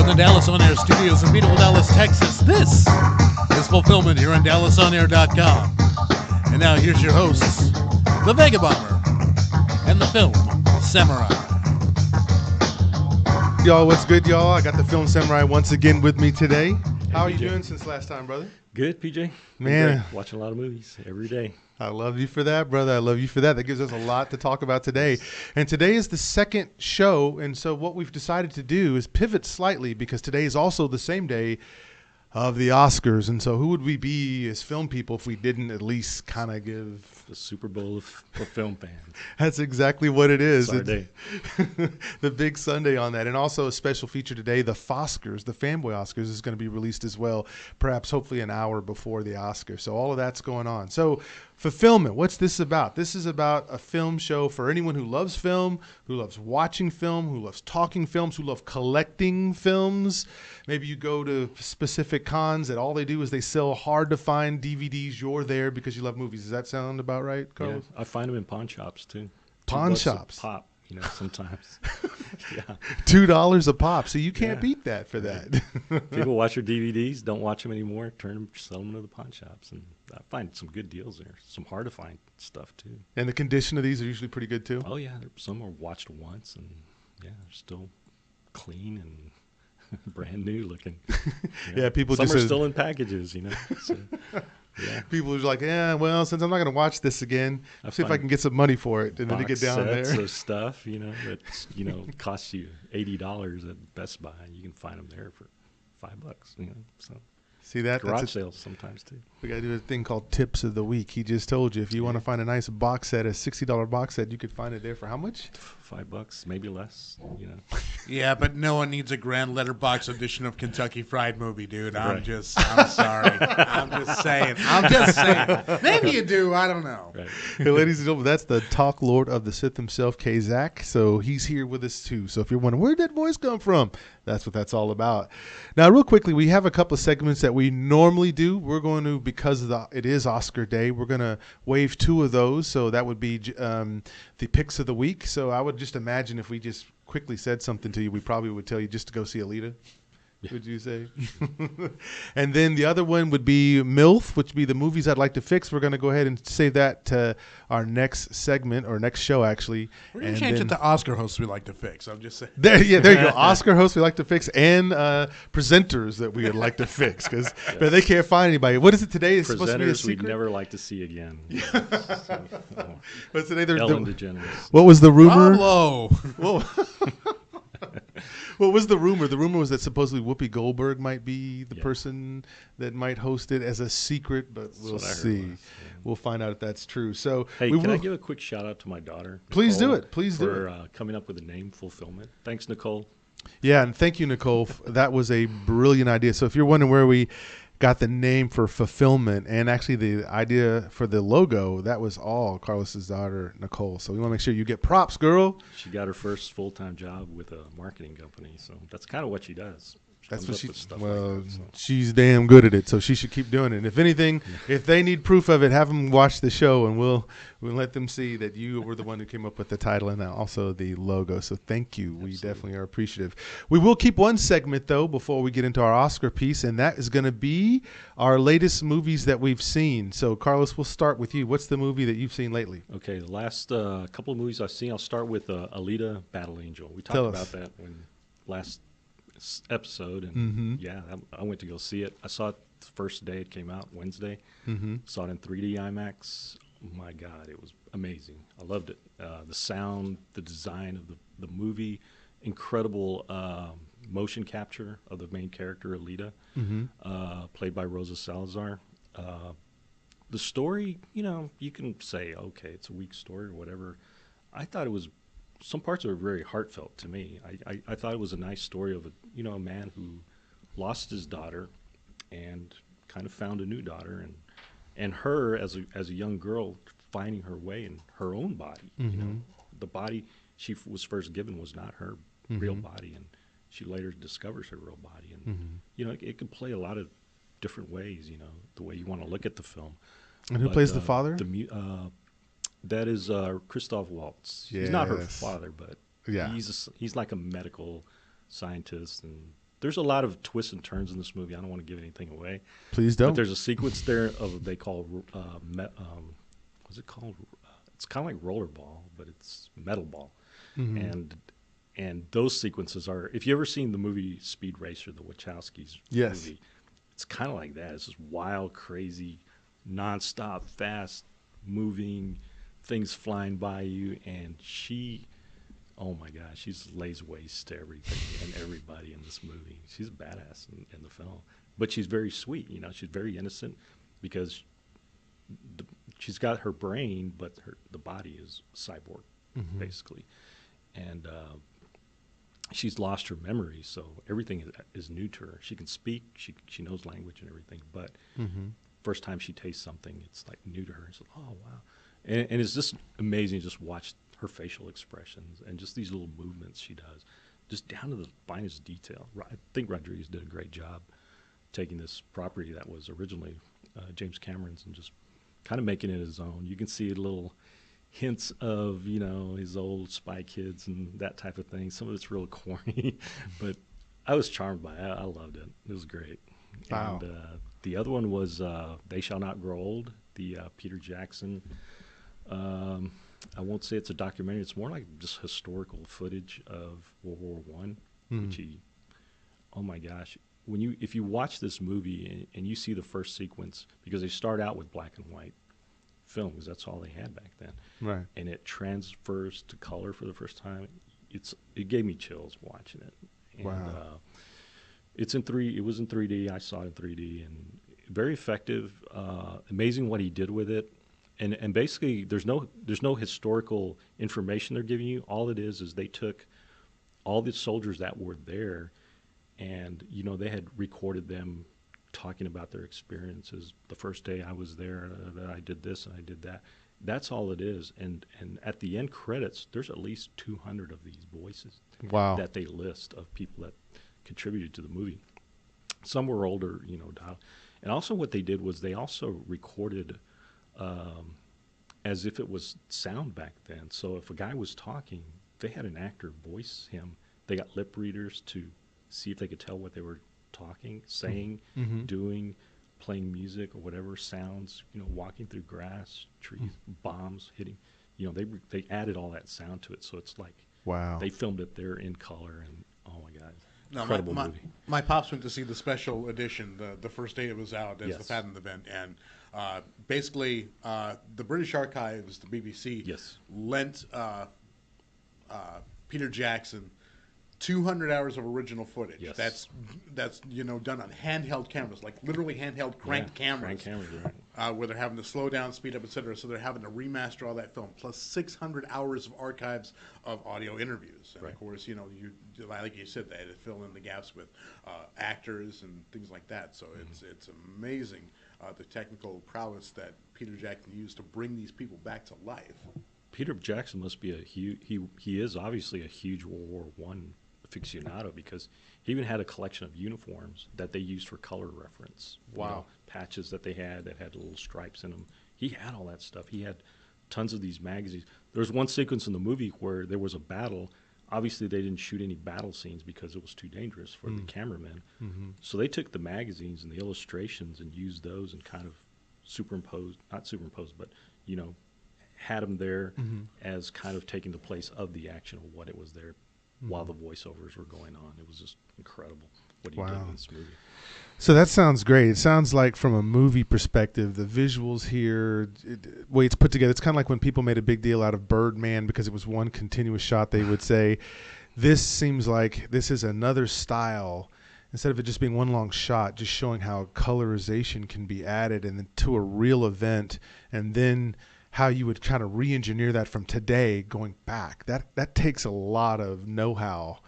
the Dallas On Air studios in beautiful Dallas, Texas. This is Fulfillment here on DallasOnAir.com. And now here's your hosts, the Vega Bomber and the Film Samurai. Y'all, what's good, y'all? I got the Film Samurai once again with me today. How are you doing since last time, brother? Good, PJ. Man. Watching a lot of movies every day. I love you for that, brother. I love you for that. That gives us a lot to talk about today. And today is the second show, and so what we've decided to do is pivot slightly because today is also the same day of the Oscars. And so who would we be as film people if we didn't at least kind of give... The Super Bowl for film fans. That's exactly what it is. It's our day. The big Sunday on that. And also a special feature today, the Foscars, the Fanboy Oscars is going to be released as well, perhaps hopefully an hour before the Oscars. So all of that's going on. So Fulfillment, what's this about? This is about a film show for anyone who loves film, who loves watching film, who loves talking films, who love collecting films. Maybe you go to specific cons that all they do is they sell hard-to-find DVDs. You're there because you love movies. Does that sound about right, Carlos? Yeah, I find them in pawn shops, too. Pawn shops? $2 a pop, sometimes. Yeah. $2 a pop. So you can't beat that for that. People watch your DVDs, don't watch them anymore, sell them to the pawn shops. And I find some good deals there. Some hard-to-find stuff, too. And the condition of these are usually pretty good, too? Oh, yeah. Some are watched once, and, they're still clean and brand new looking. Yeah, people some just are still in packages, So, yeah. People are like, yeah, well, since I'm not going to watch this again, see if I can get some money for it, and then to get down sets there. Of stuff, that costs you $80 at Best Buy, and you can find them there for $5. So see that garage sales sometimes too. We got to do a thing called Tips of the Week. He just told you if you want to find a nice box set, a $60 box set, you could find it there for how much? $5, maybe less. Yeah, but no one needs a grand letterbox edition of Kentucky Fried Movie, dude. I'm Right. I'm sorry. I'm just saying. Maybe you do. I don't know. Right. Hey, ladies and gentlemen, that's the talk lord of the Sith himself, K-Zach. So he's here with us too. So if you're wondering where'd that voice come from, that's what that's all about. Now, real quickly, we have a couple of segments that we normally do. We're going to, because it is Oscar Day, we're going to waive two of those. So that would be the picks of the week. So I would just imagine if we just quickly said something to you, we probably would tell you just to go see Alita. Yeah. Would you say? And then the other one would be MILF, which would be the movies I'd like to fix. We're going to go ahead and save that to our next segment or next show, actually. We're going to change it to Oscar hosts we like to fix. I'm just saying. There you go. Oscar hosts we like to fix and presenters that we would like to fix because they can't find anybody. What is it today? It's supposed to be a secret? We'd never like to see again. But today Ellen DeGeneres. What was the rumor? Hello. Whoa. What was the rumor? The rumor was that supposedly Whoopi Goldberg might be the person that might host it as a secret, but we'll see. We'll find out if that's true. So, hey, can I give a quick shout out to my daughter? Please Nicole, do it. Please do it. For coming up with the name Fulfillment. Thanks, Nicole. Yeah, and thank you, Nicole. That was a brilliant idea. So if you're wondering where we got the name for Fulfillment and actually the idea for the logo, that was all Carlos's daughter, Nicole. So we want to make sure you get props, girl. She got her first full-time job with a marketing company, so that's kind of what she does. That's what so. She's damn good at it, so she should keep doing it. And if anything, if they need proof of it, have them watch the show, and we'll let them see that you were the one who came up with the title and also the logo. So thank you. Absolutely. We definitely are appreciative. We will keep one segment, though, before we get into our Oscar piece, and that is going to be our latest movies that we've seen. So, Carlos, we'll start with you. What's the movie that you've seen lately? Okay, the last couple of movies I've seen, I'll start with Alita Battle Angel. We talked about that last episode, and I went to go see it. I saw it the first day it came out, Wednesday. Saw it in 3D IMAX. Oh my God, it was amazing. I loved it. The sound, the design of the movie, incredible motion capture of the main character, Alita, played by Rosa Salazar. The story, you can say, okay, it's a weak story or whatever. I thought it was, some parts are very heartfelt to me. I thought it was a nice story of a man who lost his daughter and kind of found a new daughter, and her as a young girl finding her way in her own body. The body she was first given was not her real body, and she later discovers her real body. And it can play a lot of different ways. The way you want to look at the film. And who plays the father? That is Christoph Waltz. Yes. He's not her father, but yeah, he's like a medical scientist, and there's a lot of twists and turns in this movie. I don't want to give anything away. Please don't. But there's a sequence there of they call what's it called? It's kind of like rollerball, but it's metal ball, and those sequences are. If you ever seen the movie Speed Racer, the Wachowskis movie, it's kind of like that. It's just wild, crazy, nonstop, fast moving things flying by you, and she. Oh my gosh, she's lays waste to everything and everybody in this movie. She's a badass in the film, but she's very sweet. You know, she's very innocent because she's got her brain, but the body is cyborg, basically, and she's lost her memory, so everything is new to her. She can speak, she knows language and everything, but first time she tastes something, it's like new to her. It's like, oh wow, and it's just amazing to just watch her facial expressions and just these little movements she does, just down to the finest detail. I think Rodriguez did a great job taking this property that was originally James Cameron's and just kind of making it his own. You can see little hints of, you know, his old Spy Kids and that type of thing. Some of it's real corny, but I was charmed by it. I loved it. It was great. Wow. And the other one was They Shall Not Grow Old, the Peter Jackson. I won't say it's a documentary. It's more like just historical footage of World War One, which he, oh my gosh, if you watch this movie and you see the first sequence, because they start out with black and white film, because that's all they had back then, right? And it transfers to color for the first time. It gave me chills watching it. And, wow. It's in it was in 3D. I saw it in 3D, and very effective. Amazing what he did with it. And basically, there's no historical information they're giving you. All it is they took all the soldiers that were there, and you know they had recorded them talking about their experiences. The first day I was there, I did this and I did that. That's all it is. And at the end credits, there's at least 200 of these voices. Wow. That they list of people that contributed to the movie. Some were older, you know, and also what they did was they also recorded. As if it was sound back then. So if a guy was talking, they had an actor voice him. They got lip readers to see if they could tell what they were talking, saying, doing, playing music or whatever sounds, you know, walking through grass, trees, bombs hitting. You know, they added all that sound to it. So it's like, wow. They filmed it there in color, and oh my God. No, incredible movie. My pops went to see the special edition the first day it was out as the patent event, and basically the British Archives, the BBC, lent Peter Jackson 200 hours of original footage. Yes. That's you know done on handheld cameras, like literally handheld cranked cameras, right. where they're having to slow down, speed up, etc. So they're having to remaster all that film, plus 600 hours of archives of audio interviews. And of course, you know, like you said, they had to fill in the gaps with actors and things like that. So it's amazing the technical prowess that Peter Jackson used to bring these people back to life. Peter Jackson must be he is obviously a huge World War One aficionado, because he even had a collection of uniforms that they used for color reference. Wow. You know, patches that they had that had little stripes in them. He had all that stuff. He had tons of these magazines. There was one sequence in the movie where there was a battle. Obviously, they didn't shoot any battle scenes because it was too dangerous for the cameramen. So they took the magazines and the illustrations and used those and kind of not superimposed, but, you know, had them there as kind of taking the place of the action of what it was there while the voiceovers were going on. It was just incredible what he did in this movie. So that sounds great. It sounds like from a movie perspective, the visuals here, the way it's put together, it's kind of like when people made a big deal out of Birdman because it was one continuous shot. They would say, this seems like this is another style. Instead of it just being one long shot, just showing how colorization can be added and then to a real event, and then how you would kind of re-engineer that from today going back. That takes a lot of know-how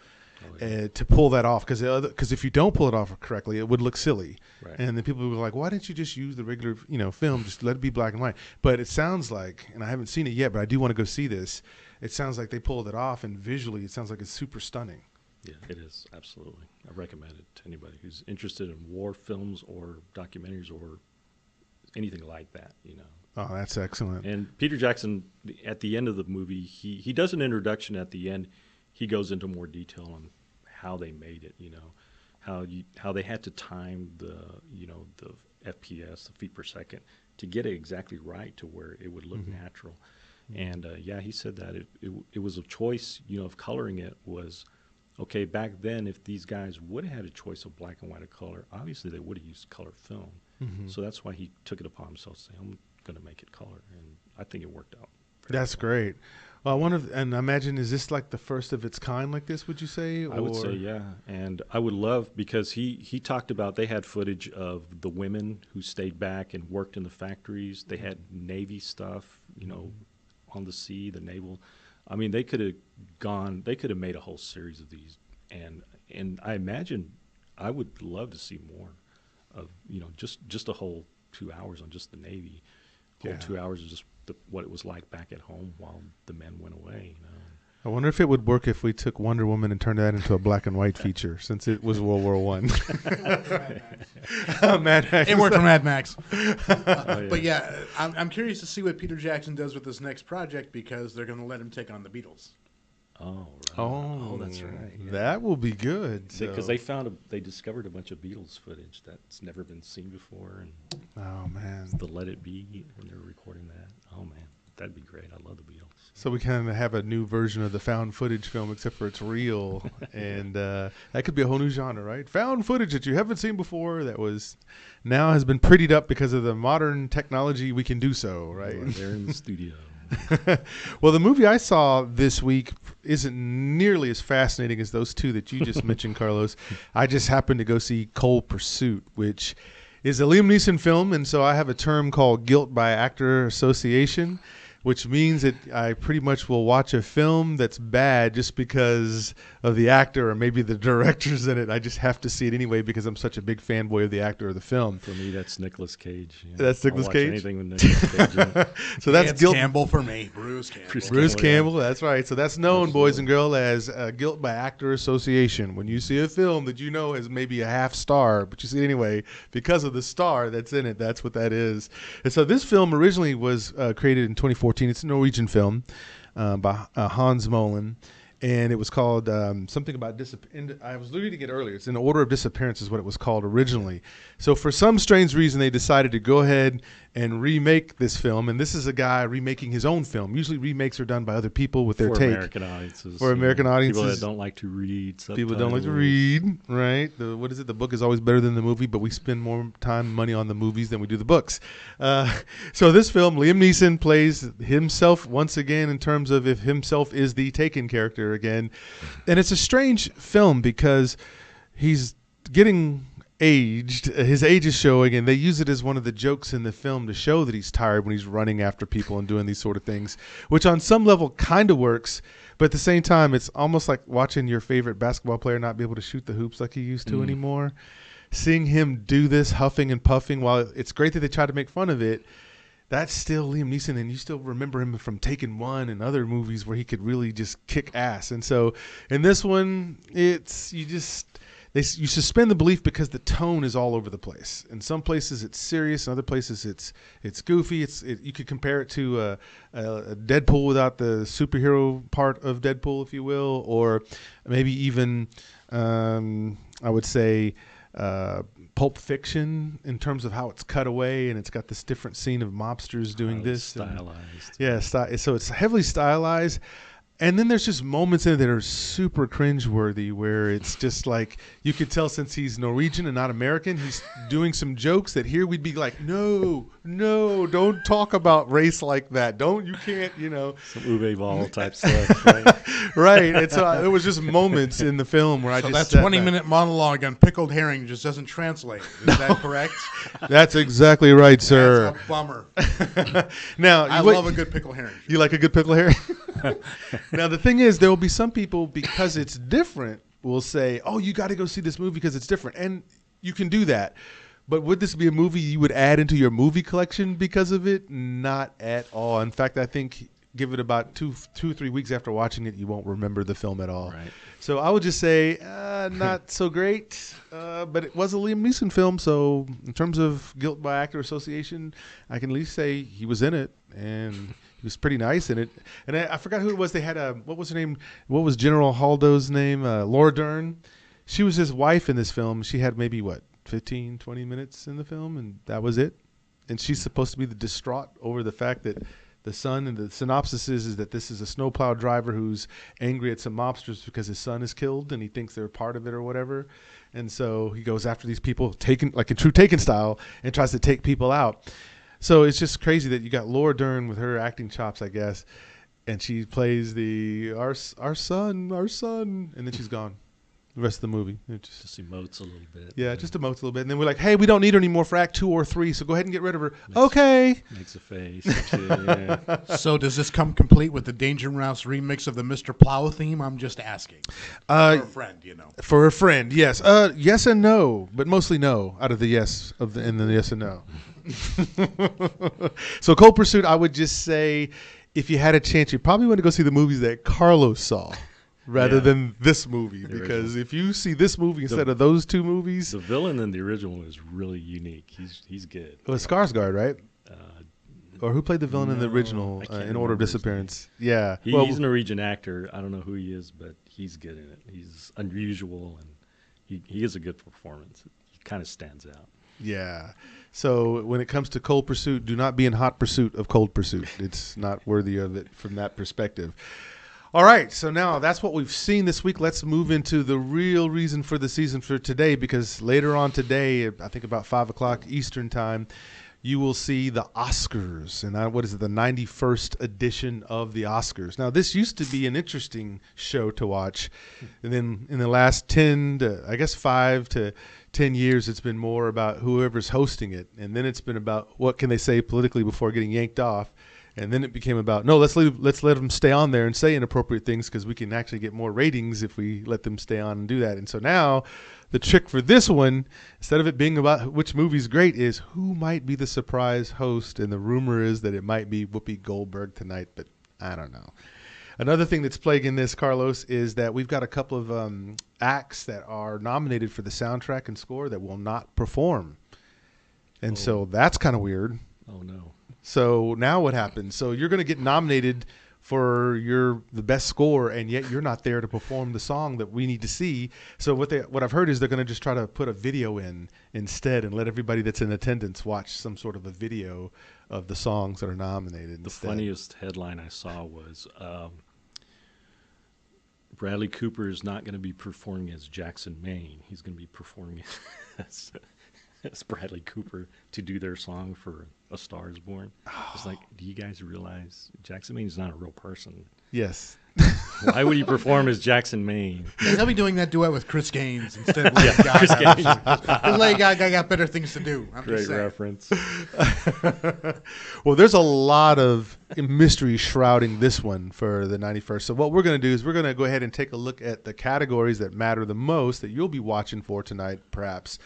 to pull that off, because if you don't pull it off correctly, it would look silly. Right. And then people would be like, why didn't you just use the regular film, just let it be black and white? But it sounds like, and I haven't seen it yet, but I do want to go see this, it sounds like they pulled it off, and visually it sounds like it's super stunning. Yeah, it is, absolutely. I recommend it to anybody who's interested in war films or documentaries or anything like that, you know. Oh, that's excellent. And Peter Jackson, at the end of the movie, he does an introduction at the end. He goes into more detail on how they made it, you know, how they had to time the the FPS, the feet per second, to get it exactly right to where it would look natural. And yeah, he said that it was a choice, of coloring it was okay. Back then, if these guys would have had a choice of black and white or color, obviously they would have used color film. So that's why he took it upon himself to say, I'm going to make it color, and I think it worked out. That's great. Well, and I imagine, is this like the first of its kind like this, would you say? I would say, yeah. And I would love, because he talked about, they had footage of the women who stayed back and worked in the factories. They had Navy stuff, on the sea, the naval. I mean, they could have made a whole series of these. And I imagine I would love to see more of, just a whole 2 hours on just the Navy. Whole 2 hours of just what it was like back at home while the men went away. I wonder if it would work if we took Wonder Woman and turned that into a black and white feature, since it was World War I. Mad Max. It worked for Mad Max. But yeah, I'm curious to see what Peter Jackson does with this next project, because they're going to let him take on the Beatles. Oh, right. Oh, that's right. Yeah. That will be good. Because they discovered a bunch of Beatles footage that's never been seen before. And oh man, the Let It Be when they were recording that. Oh man, that'd be great. I love the Beatles. So we kind of have a new version of the found footage film, except for it's real, and that could be a whole new genre, right? Found footage that you haven't seen before that was now has been prettied up because of the modern technology. We can do so, right? They're in the studio. Well, the movie I saw this week isn't nearly as fascinating as those two that you just mentioned, Carlos. I just happened to go see Cold Pursuit, which is a Liam Neeson film, and so I have a term called guilt by actor association, which means that I pretty much will watch a film that's bad just because of the actor or maybe the directors in it. I just have to see it anyway because I'm such a big fanboy of the actor or the film. For me, that's Nicolas Cage. Yeah. That's Nicolas Cage? Anything with Nicolas Cage in it. So that's guilt. Campbell for me. Bruce Campbell. Bruce Campbell, that's right. So that's known, boys and girls, as guilt by actor association. When you see a film that you know has maybe a half star, but you see it anyway because of the star that's in it, that's what that is. And so this film originally was created in 2014. It's a Norwegian film by Hans Molen, and it was called something about I was reading it earlier. It's In Order of Disappearance is what it was called originally. So for some strange reason, they decided to go ahead and remake this film, and this is a guy remaking his own film. Usually remakes are done by other people with their take. American audiences. For American audiences. People that don't like to read subtitles. People don't like to read, right? What is it? The book is always better than the movie, but we spend more time and money on the movies than we do the books. So this film, Liam Neeson plays himself once again in terms of if himself is the Taken character again. And it's a strange film because he's getting aged. His age is showing, and they use it as one of the jokes in the film to show that he's tired when he's running after people and doing these sort of things, which on some level kind of works, but at the same time it's almost like watching your favorite basketball player not be able to shoot the hoops like he used to anymore. Seeing him do this huffing and puffing, while it's great that they try to make fun of it, that's still Liam Neeson, and you still remember him from Taken 1 and other movies where he could really just kick ass. And so in this one, you suspend the belief because the tone is all over the place. In some places it's serious, in other places it's goofy. You could compare it to a Deadpool without the superhero part of Deadpool, if you will, or maybe even I would say Pulp Fiction in terms of how it's cut away and it's got this different scene of mobsters doing this. Stylized. So it's heavily stylized. And then there's just moments in it that are super cringeworthy where it's just like you could tell since he's Norwegian and not American, he's doing some jokes that here we'd be like, no, don't talk about race like that. You can't. Some Uwe Ball type stuff, right? Right. And so there was just moments in the film where that 20-minute monologue on pickled herring just doesn't translate. Is that correct? That's exactly right, sir. That's a bummer. Now I love a good pickled herring. You like a good pickled herring? Now, the thing is, there will be some people, because it's different, will say, oh, you got to go see this movie because it's different. And you can do that. But would this be a movie you would add into your movie collection because of it? Not at all. In fact, I think give it about 2 or 3 weeks after watching it, you won't remember the film at all. Right. So I would just say not so great. But it was a Liam Neeson film. So in terms of guilt by actor association, I can at least say he was in it. And he was pretty nice in it. And I forgot who it was. They had what was her name? What was General Haldo's name? Laura Dern. she was his wife in this film. She had maybe, 15, 20 minutes in the film, and that was it. And she's supposed to be the distraught over the fact that the son, and the synopsis is that this is a snowplow driver who's angry at some mobsters because his son is killed and he thinks they're part of it or whatever. And so he goes after these people, like in true Taken style, and tries to take people out. So it's just crazy that you got Laura Dern with her acting chops, I guess, and she plays our son, and then she's gone. The rest of the movie. It just emotes a little bit. Yeah, just emotes a little bit. And then we're like, hey, we don't need her anymore for Act 2 or 3, so go ahead and get rid of her. Okay. Makes a face. Yeah. So does this come complete with the Danger Mouse remix of the Mr. Plow theme? I'm just asking. For a friend, For a friend, yes. Yes and no, but mostly no out of the yes and the yes and no. So Cold Pursuit, I would just say, if you had a chance, you probably want to go see the movies that Carlos saw. Rather than this movie, because if you see this movie instead of those two movies, the villain in the original is really unique. He's good. It was Skarsgård, right? Or who played the villain in the original in Order of Disappearance? Yeah, he's a Norwegian actor. I don't know who he is, but he's good in it. He's unusual, and he is a good performance. He kind of stands out. Yeah. So when it comes to Cold Pursuit, do not be in hot pursuit of Cold Pursuit. It's not worthy of it from that perspective. All right, so now that's what we've seen this week. Let's move into the real reason for the season for today, because later on today, I think about 5 o'clock Eastern time, you will see the Oscars. And what is it, the 91st edition of the Oscars. Now, this used to be an interesting show to watch. And then in the last 5 to 10 years, it's been more about whoever's hosting it. And then it's been about what can they say politically before getting yanked off. And then it became about, no, let's let them stay on there and say inappropriate things because we can actually get more ratings if we let them stay on and do that. And so now the trick for this one, instead of it being about which movie's great, is who might be the surprise host. And the rumor is that it might be Whoopi Goldberg tonight, but I don't know. Another thing that's plaguing this, Carlos, is that we've got a couple of acts that are nominated for the soundtrack and score that will not perform. And so that's kind of weird. Oh, no. So now what happens? So you're going to get nominated for the best score, and yet you're not there to perform the song that we need to see. So what I've heard is they're going to just try to put a video in instead and let everybody that's in attendance watch some sort of a video of the songs that are nominated. The funniest headline I saw was Bradley Cooper is not going to be performing as Jackson Maine. He's going to be performing as Bradley Cooper to do their song for A Star Is Born. It's like, do you guys realize Jackson Maine is not a real person? Yes. Why would he perform as Jackson Maine? Yeah, he'll be doing that duet with Chris Gaines instead of Lady Gaga. Chris Gaines. Because Lady Gaga got better things to do. Great reference. Well, there's a lot of mystery shrouding this one for the 91st. So what we're going to do is we're going to go ahead and take a look at the categories that matter the most that you'll be watching for tonight, perhaps.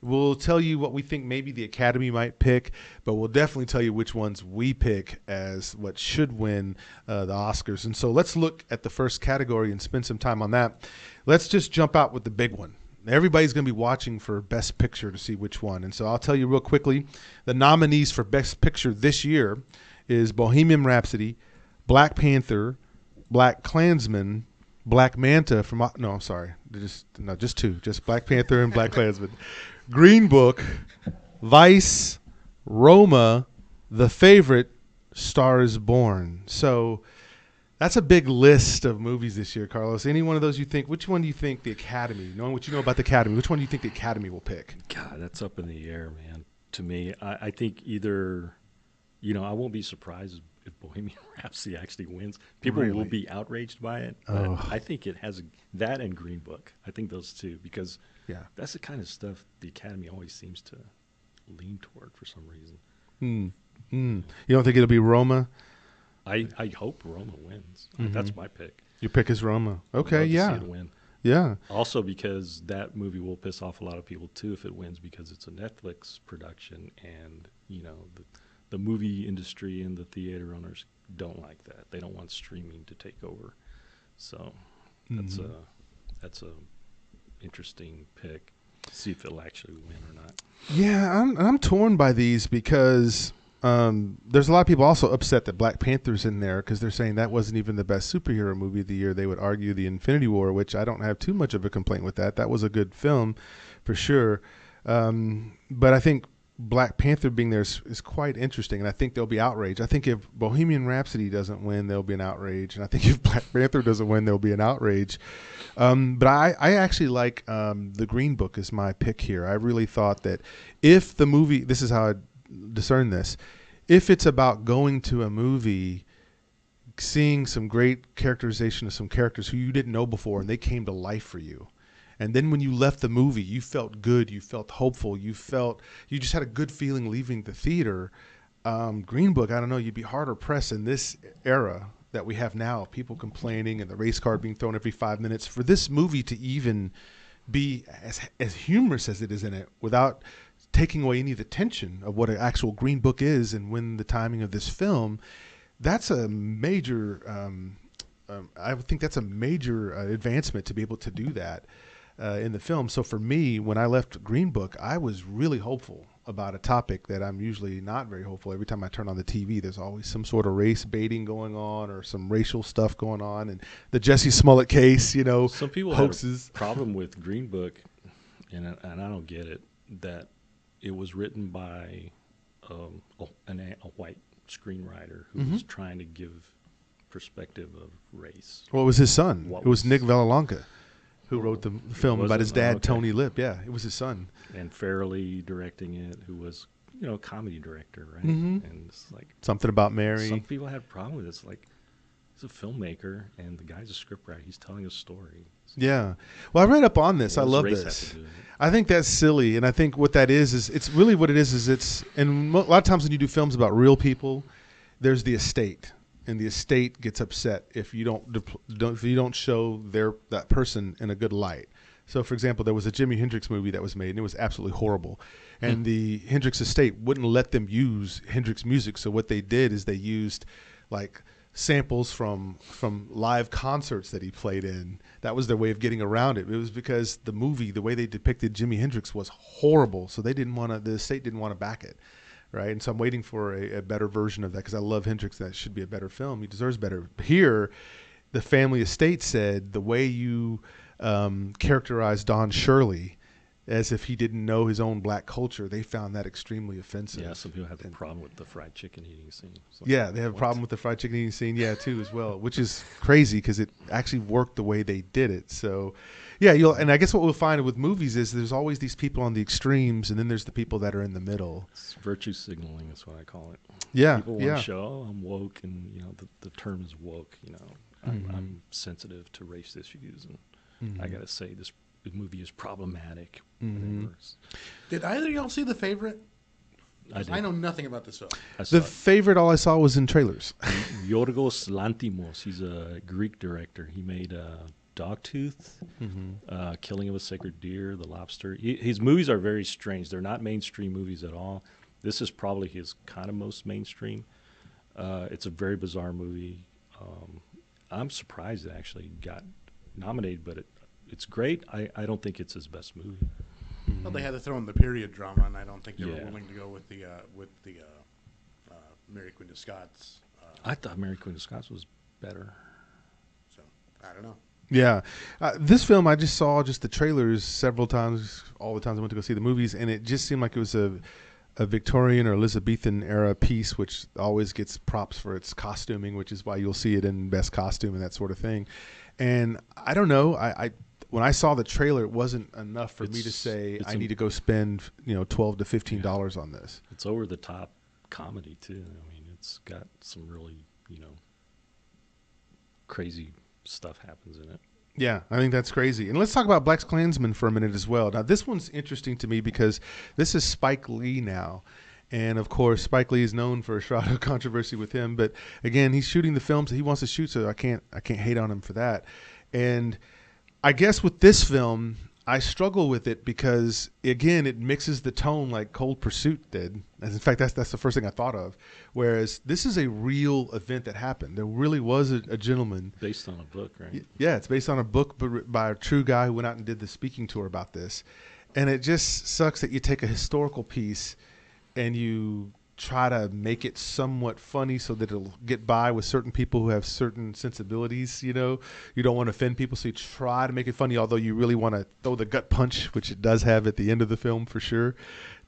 We'll tell you what we think maybe the Academy might pick, but we'll definitely tell you which ones we pick as what should win the Oscars. And so let's look at the first category and spend some time on that. Let's just jump out with the big one. Everybody's going to be watching for Best Picture to see which one. And so I'll tell you real quickly, the nominees for Best Picture this year is Bohemian Rhapsody, Black Panther, Black Klansman, Black Manta from just two, just Black Panther and Black Klansman. Green Book, Vice, Roma, The Favorite, Star Is Born. So that's a big list of movies this year, Carlos. Any one of those which one do you think the Academy, knowing what you know about the Academy, which one do you think the Academy will pick? God, that's up in the air, man. To me, I think either, I won't be surprised if Bohemian Rhapsody actually wins. People will be outraged by it. But I think it has that and Green Book. I think those two, because that's the kind of stuff the Academy always seems to lean toward for some reason. You don't think it'll be Roma? I hope Roma wins. That's my pick. Your pick is Roma. Okay, yeah. See it win. Yeah. Also because that movie will piss off a lot of people too if it wins, because it's a Netflix production, and the movie industry and the theater owners don't like that. They don't want streaming to take over. So that's a interesting pick. See if it'll actually win or not. Yeah, I'm torn by these because there's a lot of people also upset that Black Panther's in there because they're saying that wasn't even the best superhero movie of the year. They would argue the Infinity War, which I don't have too much of a complaint with that. That was a good film for sure. But I think Black Panther being there is quite interesting, and I think there'll be outrage. I think if Bohemian Rhapsody doesn't win, there'll be an outrage, and I think if Black Panther doesn't win, there'll be an outrage. But I actually like The Green Book is my pick here. I really thought that if the movie, this is how I discern this, if it's about going to a movie, seeing some great characterization of some characters who you didn't know before, and they came to life for you. And then when you left the movie, you felt good, you felt hopeful, you just had a good feeling leaving the theater. Green Book, I don't know, you'd be harder pressed in this era that we have now, people complaining and the race card being thrown every 5 minutes, for this movie to even be as humorous as it is in it without taking away any of the tension of what an actual Green Book is and when the timing of this film, that's a major, I would think that's a major advancement to be able to do that in the film. So for me, when I left Green Book, I was really hopeful about a topic that I'm usually not very hopeful. Every time I turn on the TV, there's always some sort of race baiting going on or some racial stuff going on. And the Jussie Smollett case, you know, some people hoaxes. Have a problem with Green Book, and I don't get it, that it was written by a white screenwriter who was trying to give perspective of race. Well, it was his son. It was Nick Vallelonga who wrote the film about his dad, Tony Lip. Yeah, it was his son. And Farrelly directing it, who was, a comedy director, right? Mm-hmm. And it's like Something About Mary. Some people had a problem with it. It's like, he's a filmmaker, and the guy's a scriptwriter. He's telling a story. Yeah. Well, I read up on this. I love this. I think that's silly, and I think what that is it's really what it is it's, and a lot of times when you do films about real people, there's the estate. And the estate gets upset if you don't show that person in a good light. So, for example, there was a Jimi Hendrix movie that was made, and it was absolutely horrible. And the Hendrix estate wouldn't let them use Hendrix music. So what they did is they used like samples from live concerts that he played in. That was their way of getting around it. It was because the movie, the way they depicted Jimi Hendrix was horrible. So the estate didn't want to back it. Right, and so I'm waiting for a better version of that because I love Hendrix. That should be a better film. He deserves better. Here, the family estate said the way you characterized Don Shirley as if he didn't know his own black culture, they found that extremely offensive. Yeah, some people have a problem with the fried chicken eating scene. Like, yeah, they have a problem with the fried chicken eating scene, too, as well, which is crazy because it actually worked the way they did it. So, yeah, and I guess what we'll find with movies is there's always these people on the extremes, and then there's the people that are in the middle. It's virtue signaling is what I call it. Yeah, people want to show, I'm woke, and the term is woke. I'm sensitive to race issues, and I got to say this movie is problematic. Did either of y'all see The Favorite? I know nothing about this film. The Favorite, all I saw was in trailers. Yorgos Lanthimos, he's a Greek director. He made Dogtooth, Killing of a Sacred Deer, The Lobster. His movies are very strange. They're not mainstream movies at all. This is probably his kind of most mainstream. It's a very bizarre movie. I'm surprised it actually got nominated, but it's great. I don't think it's his best movie. Well, they had to throw in the period drama, and I don't think they were willing to go with the Mary Queen of Scots. I thought Mary Queen of Scots was better. So I don't know. Yeah, this film I just saw the trailers several times. All the times I went to go see the movies, and it just seemed like it was a Victorian or Elizabethan era piece, which always gets props for its costuming, which is why you'll see it in best costume and that sort of thing. And I don't know, I when I saw the trailer, it wasn't enough for me to say I need to go spend $12 to $15 on this. It's over the top comedy too. I mean, it's got some really crazy stuff happens in it. Yeah, I think that's crazy. And let's talk about BlacKkKlansman for a minute as well. Now, this one's interesting to me because this is Spike Lee now. And, of course, Spike Lee is known for a shroud of controversy with him. But, again, he's shooting the films that he wants to shoot, so I can't hate on him for that. And I guess with this film, I struggle with it because, again, it mixes the tone like Cold Pursuit did. As in fact, that's the first thing I thought of. Whereas this is a real event that happened. There really was a gentleman. Based on a book, right? Yeah, it's based on a book by a true guy who went out and did the speaking tour about this. And it just sucks that you take a historical piece and you try to make it somewhat funny so that it'll get by with certain people who have certain sensibilities. You know, you don't want to offend people, so you try to make it funny, although you really want to throw the gut punch, which it does have at the end of the film for sure,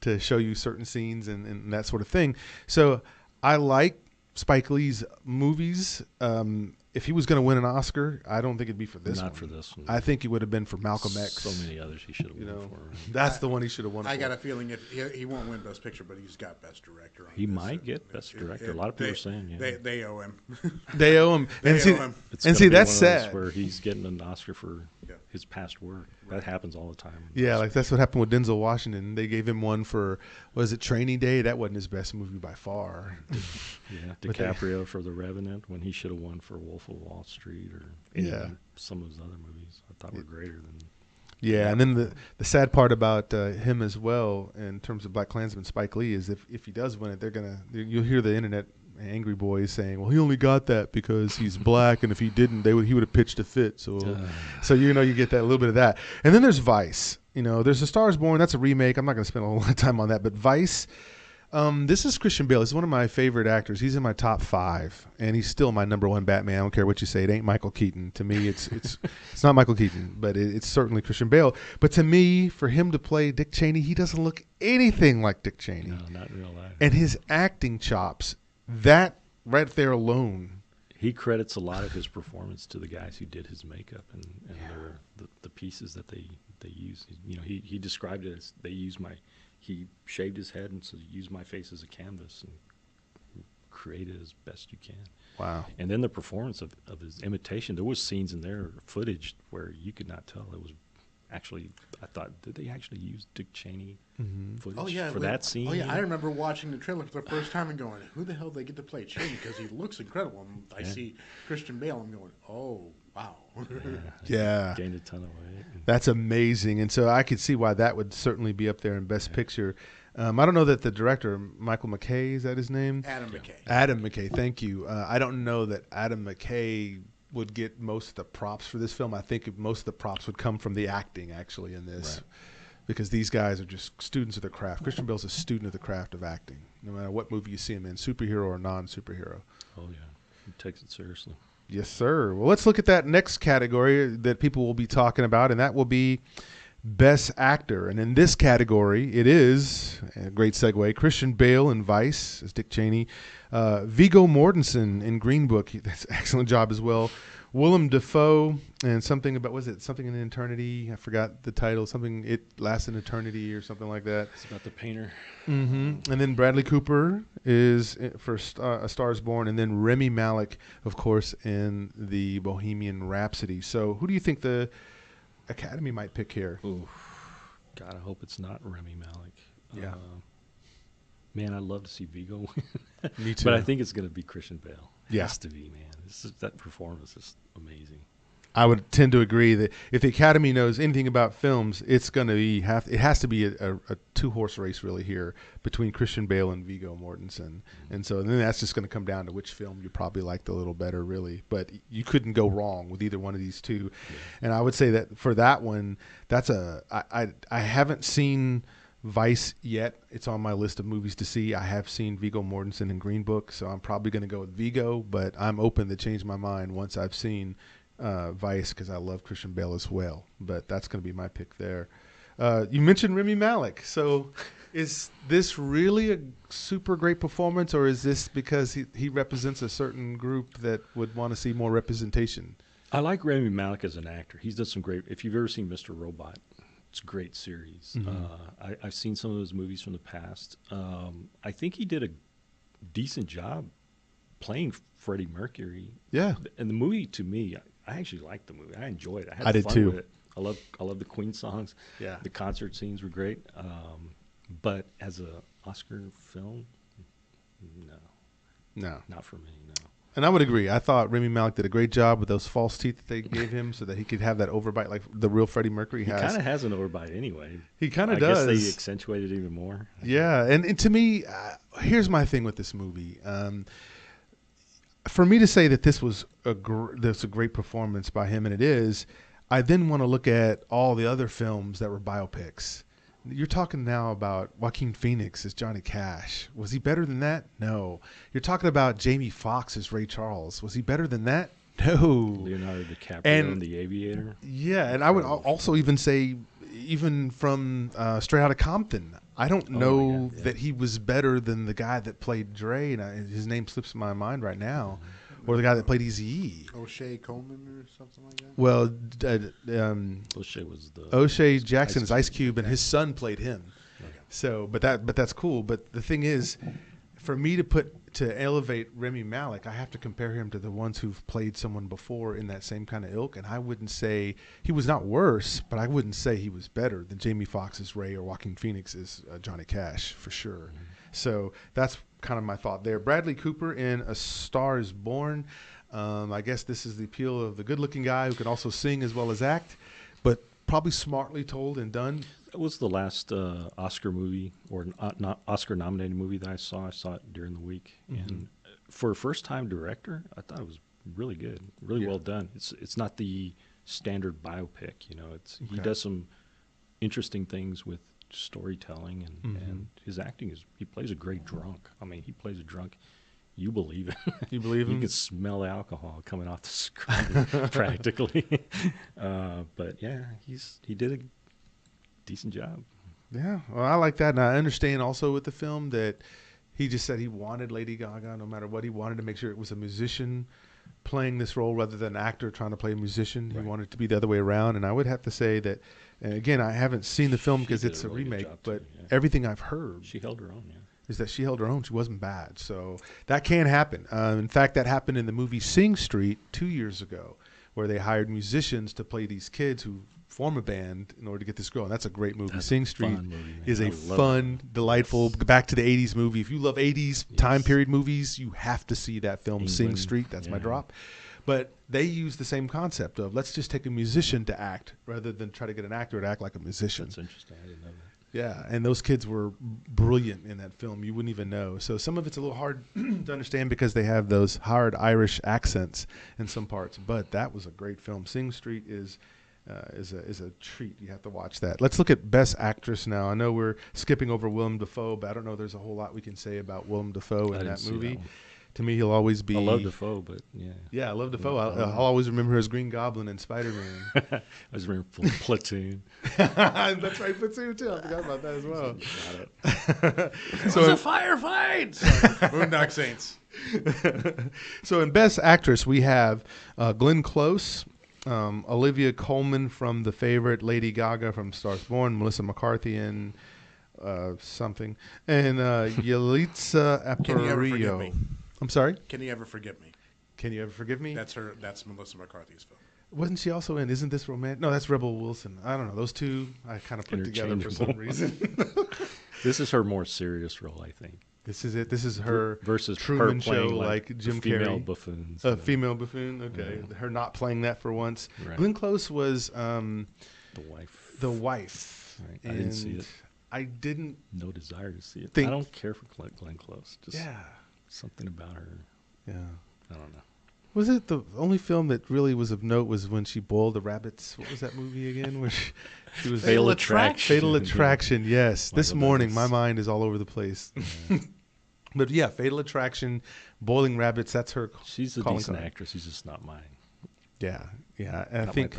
to show you certain scenes and that sort of thing. So I like Spike Lee's movies. If he was going to win an Oscar, I don't think it'd be for this one. Not for this one. I think it would have been for Malcolm X. So many others he should have won for. That's the one he should have won for. I got a feeling he won't win Best Picture, but he's got Best Director. He might get Best Director. A lot of people are saying, yeah. They owe him. They owe him. It's that's sad. Where he's getting an Oscar for his past work. That happens all the time. Yeah, like that's what happened with Denzel Washington. They gave him one for, was it Training Day? That wasn't his best movie by far. Yeah, DiCaprio for The Revenant when he should have won for Wolf of Wall Street or some of his other movies I thought were greater than. Yeah, and then the sad part about him as well in terms of Black Klansman, Spike Lee, is if he does win it, you'll hear the internet angry boys saying, well, he only got that because he's black, and if he didn't, he would have pitched a fit. So you get that, a little bit of that. And then there's Vice. There's A Star Is Born. That's a remake. I'm not going to spend a lot of time on that, but Vice. This is Christian Bale. He's one of my favorite actors. He's in my top 5, and he's still my number 1 Batman. I don't care what you say. It ain't Michael Keaton. To me, it's not Michael Keaton, but it's certainly Christian Bale. But to me, for him to play Dick Cheney, he doesn't look anything like Dick Cheney. No, not in real life. And his acting chops, that right there alone. He credits a lot of his performance to the guys who did his makeup and the pieces that they use. He described it as he shaved his head and so used my face as a canvas and create it as best you can. Wow. And then the performance of his imitation, there was scenes in there, footage, where you could not tell. It was actually, I thought, did they actually use Dick Cheney footage for that scene? Oh, yeah, I remember watching the trailer for the first time and going, who the hell did they get to play Cheney? Because he looks incredible. And I see Christian Bale, I'm going, oh, wow. Yeah. Gained a ton of weight. That's amazing. And so I could see why that would certainly be up there in Best Picture. I don't know that the director, Michael McKay, is that his name? Adam McKay. Adam McKay, thank you. I don't know that Adam McKay would get most of the props for this film. I think most of the props would come from the acting, actually, in this. Right. Because these guys are just students of the craft. Christian Bale's a student of the craft of acting, no matter what movie you see him in, superhero or non-superhero. Oh, yeah. He takes it seriously. Yes, sir. Well, let's look at that next category that people will be talking about, and that will be Best Actor. And in this category, it is, a great segue, Christian Bale in Vice as Dick Cheney, Viggo Mortensen in Green Book. That's an excellent job as well. Willem Dafoe and something about, was it something in eternity? I forgot the title. Something, It Lasts an Eternity or something like that. It's about the painter. Mm-hmm. And then Bradley Cooper is for A Star Is Born, and then Rami Malek, of course, in the Bohemian Rhapsody. So who do you think the Academy might pick here? Ooh, God, I hope it's not Rami Malek. Yeah. Man, I'd love to see Viggo win. Me too. But I think it's going to be Christian Bale. It has to be, man. That performance is amazing. I would tend to agree that if the Academy knows anything about films, it's going to be it has to be a 2-horse race really here between Christian Bale and Viggo Mortensen. And so then that's just going to come down to which film you probably liked a little better, really. But you couldn't go wrong with either one of these two. Yeah. And I would say that for that one, I haven't seen Vice yet. It's on my list of movies to see. I have seen Viggo Mortensen in Green Book, so I'm probably going to go with Viggo, but I'm open to change my mind once I've seen Vice, because I love Christian Bale as well. But that's going to be my pick there. You mentioned Rami Malek. So is this really a super great performance, or is this because he represents a certain group that would want to see more representation? I like Rami Malek as an actor. He's done some great, if you've ever seen Mr. Robot, it's a great series. Mm-hmm. I've seen some of those movies from the past. I think he did a decent job playing Freddie Mercury. Yeah. And the movie, to me, I actually liked the movie. I enjoyed it. I did fun too. With it. I love the Queen songs. Yeah. The concert scenes were great. But as an Oscar film, no, not for me. No. And I would agree. I thought Rami Malek did a great job with those false teeth that they gave him so that he could have that overbite like the real Freddie Mercury has. He kind of has an overbite anyway. He kind of does. I guess they accentuated it even more. Yeah. And to me, here's my thing with this movie. For me to say that this was a great performance by him, and it is, I then want to look at all the other films that were biopics. You're talking now about Joaquin Phoenix as Johnny Cash. Was he better than that? No. You're talking about Jamie Foxx as Ray Charles. Was he better than that? No. Leonardo DiCaprio And in The Aviator. Yeah, and I would also even say, even from Straight Outta Compton, I don't know that he was better than the guy that played Dre, and his name slips my mind right now, or the guy that played Eazy-E. O'Shea Coleman or something like that? Well, O'Shea was the O'Shea Jackson is Ice Cube, and his son played him. Okay. So, but that's cool. But the thing is, for me to elevate Remy Malek, I have to compare him to the ones who've played someone before in that same kind of ilk, and I wouldn't say he was not worse, but I wouldn't say he was better than Jamie Foxx's Ray or Joaquin Phoenix's Johnny Cash for sure. Mm-hmm. So that's kind of my thought there. Bradley Cooper in A Star Is Born. I guess this is the appeal of the good-looking guy who can also sing as well as act, but probably smartly told and done. That was the last Oscar movie or not Oscar-nominated movie that I saw. I saw it during the week, and for a first-time director, I thought it was really good, really well done. It's not the standard biopic, you know. He does some interesting things with storytelling, and his acting he plays a great drunk. I mean, he plays a drunk. You believe it. You believe him? You can smell the alcohol coming off the screen practically. But yeah, he did a decent job. Yeah, well, I like that, and I understand also with the film that he just said he wanted Lady Gaga, no matter what. He wanted to make sure it was a musician playing this role rather than an actor trying to play a musician. Right. He wanted it to be the other way around, and I would have to say that, and again, I haven't seen the film because it's a remake, but everything I've heard, she held her own, is that she held her own. She wasn't bad. So that can happen. In fact, that happened in the movie Sing Street 2 years ago, where they hired musicians to play these kids who form a band in order to get this girl. And that's a great movie. Sing Street is a fun, delightful, back to the 80s movie. If you love 80s time period movies, you have to see that film, England. Sing Street. That's my drop. But they use the same concept of let's just take a musician to act rather than try to get an actor to act like a musician. That's interesting. I didn't know that. Yeah, and those kids were brilliant in that film. You wouldn't even know. So some of it's a little hard to understand because they have those hard Irish accents in some parts. But that was a great film. Sing Street is a treat. You have to watch that. Let's look at Best Actress now. I know we're skipping over Willem Dafoe, but I don't know there's a whole lot we can say about Willem Dafoe in that movie. To me, he'll always be. I love Dafoe, but yeah. Yeah, I love Dafoe. I'll always remember her as Green Goblin and Spider-Man. I was remembering Platoon. That's right, Platoon too. I forgot about that as well. So it was a firefight. Boondock Saints. So in Best Actress, we have Glenn Close, Olivia Colman from The Favorite, Lady Gaga from Stars Born, Melissa McCarthy in something, and Yalitza Aparicio. I'm sorry? Can You Ever Forgive Me? Can You Ever Forgive Me? That's Melissa McCarthy's film. Wasn't she also in Isn't This Romantic? No, that's Rebel Wilson. I don't know. Those two I kind of put together for some reason. This is her more serious role, I think. This is it. This is her versus Truman her Show like Jim Carrey. Female buffoon. Female buffoon. Okay, her not playing that for once. Right. Glenn Close was the wife. The wife. Right. I didn't see it. I didn't. No desire to see it. I don't care for Glenn Close. Just something about her. Yeah. I don't know. Was it the only film that really was of note was when she boiled the rabbits? What was that movie again? Where she was Fatal Attraction. Fatal Attraction. Yes. This morning, my mind is all over the place. Yeah. But yeah, Fatal Attraction, boiling rabbits. That's her. She's a decent actress. She's just not mine. Yeah, yeah. And I think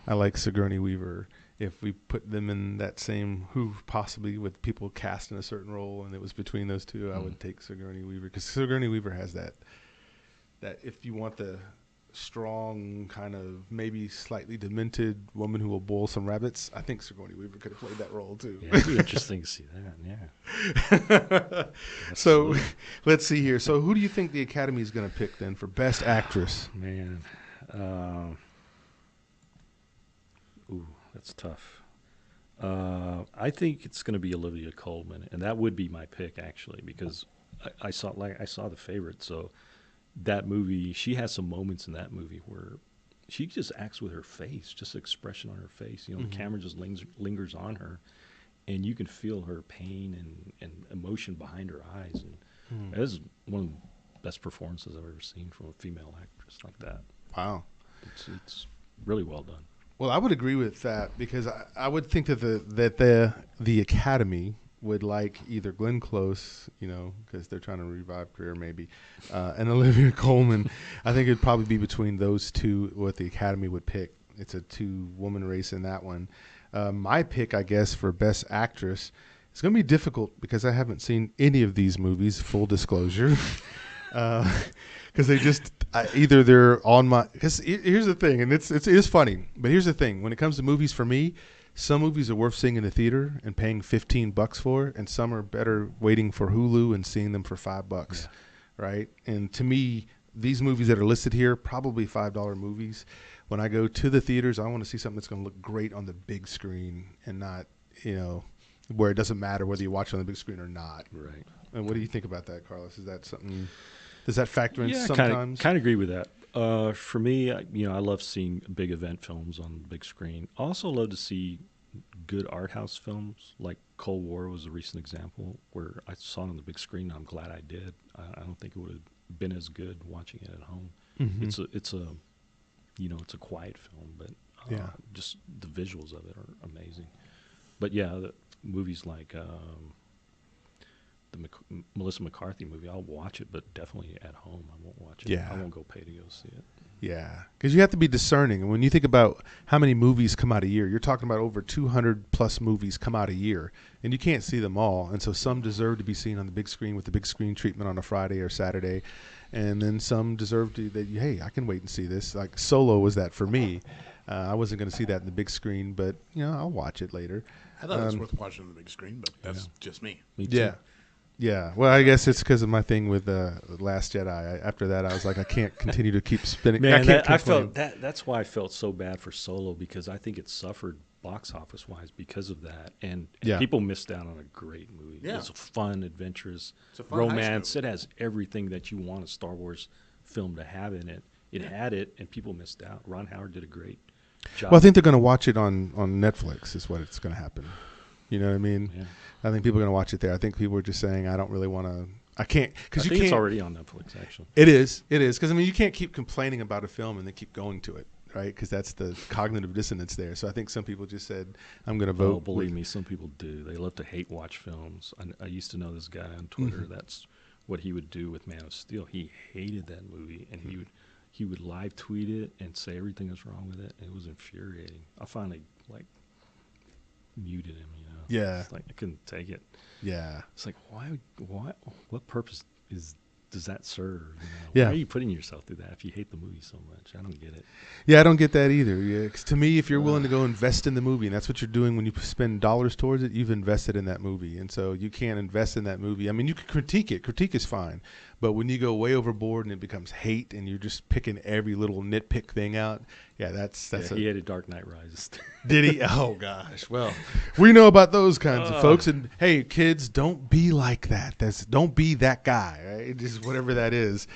I like Sigourney Weaver. If we put them in that same possibly with people cast in a certain role, and it was between those two, I would take Sigourney Weaver because Sigourney Weaver has that if you want the strong kind of maybe slightly demented woman who will boil some rabbits, I think Sigourney Weaver could have played that role too. Yeah, it'd be interesting to see that. Yeah. So let's see here. So who do you think the Academy is going to pick then for Best Actress? Man, that's tough. I think it's going to be Olivia Colman, and that would be my pick actually because I saw The Favorite, so. That movie, she has some moments in that movie where she just acts with her face, just expression on her face. You know, the camera just lingers on her, and you can feel her pain and emotion behind her eyes. And that is one of the best performances I've ever seen from a female actress like that. Wow. It's really well done. Well, I would agree with that because I would think that the Academy would like either Glenn Close, because they're trying to revive career maybe, and Olivia Colman. I think it'd probably be between those two what the Academy would pick. It's a two-woman race in that one. My pick, I guess, for Best Actress, it's going to be difficult because I haven't seen any of these movies, full disclosure. Because either they're on my. Because here's the thing, and it is funny, but here's the thing: when it comes to movies, for me, some movies are worth seeing in the theater and paying $15 for, and some are better waiting for Hulu and seeing them for $5, right? And to me, these movies that are listed here, probably $5 movies. When I go to the theaters, I want to see something that's going to look great on the big screen and not, where it doesn't matter whether you watch it on the big screen or not. Right. And what do you think about that, Carlos? Is that something? Does that factor in sometimes? Kind of agree with that. For me, I love seeing big event films on the big screen. I also love to see good art house films, like Cold War was a recent example where I saw it on the big screen. I'm glad I did. I don't think it would have been as good watching it at home. Mm-hmm. It's a quiet film, but just the visuals of it are amazing. But the movies like the Melissa McCarthy movie, I'll watch it, but definitely at home. I won't watch it. Yeah. I won't go pay to go see it. Yeah, because you have to be discerning. And when you think about how many movies come out a year, you're talking about over 200 plus movies come out a year, and you can't see them all. And so some deserve to be seen on the big screen with the big screen treatment on a Friday or Saturday, and then some deserve hey, I can wait and see this. Like Solo was that for me. I wasn't going to see that in the big screen, but I'll watch it later. I thought it was worth watching on the big screen, but that's just me. Me too. Yeah. Yeah, well, I guess it's because of my thing with Last Jedi. After that, I was like, I can't continue to keep spinning. Man, I felt that's why I felt so bad for Solo, because I think it suffered box office wise because of that, and people missed out on a great movie. Yeah. It's a fun, adventurous romance. It has everything that you want a Star Wars film to have in it. It had it, and people missed out. Ron Howard did a great job. Well, I think they're going to watch it on Netflix. Is what it's going to happen. You know what I mean? Yeah. I think people are going to watch it there. I think people are just saying, I don't really want to. I can't because I think it's already on Netflix. Actually, it is because you can't keep complaining about a film and then keep going to it, right? Because that's the cognitive dissonance there. So I think some people just said, I'm going to vote. Oh, believe me, some people do. They love to hate watch films. I used to know this guy on Twitter. Mm-hmm. That's what he would do with Man of Steel. He hated that movie, and he would live tweet it and say everything that's wrong with it. And it was infuriating. I finally muted him. Yeah, it's like I couldn't take it. Yeah, it's like why? What purpose does that serve? Yeah. Why are you putting yourself through that if you hate the movie so much? I don't get it. Yeah, I don't get that either. Yeah, 'cause to me, if you're willing to go invest in the movie, and that's what you're doing when you spend dollars towards it, you've invested in that movie. And so you can't invest in that movie. I mean, you can critique it. Critique is fine. But when you go way overboard and it becomes hate and you're just picking every little nitpick thing out, he hated Dark Knight Rises. Did he? Oh, gosh. Well, we know about those kinds of folks. And, hey, kids, don't be like that. Don't be that guy, right? Just whatever that is.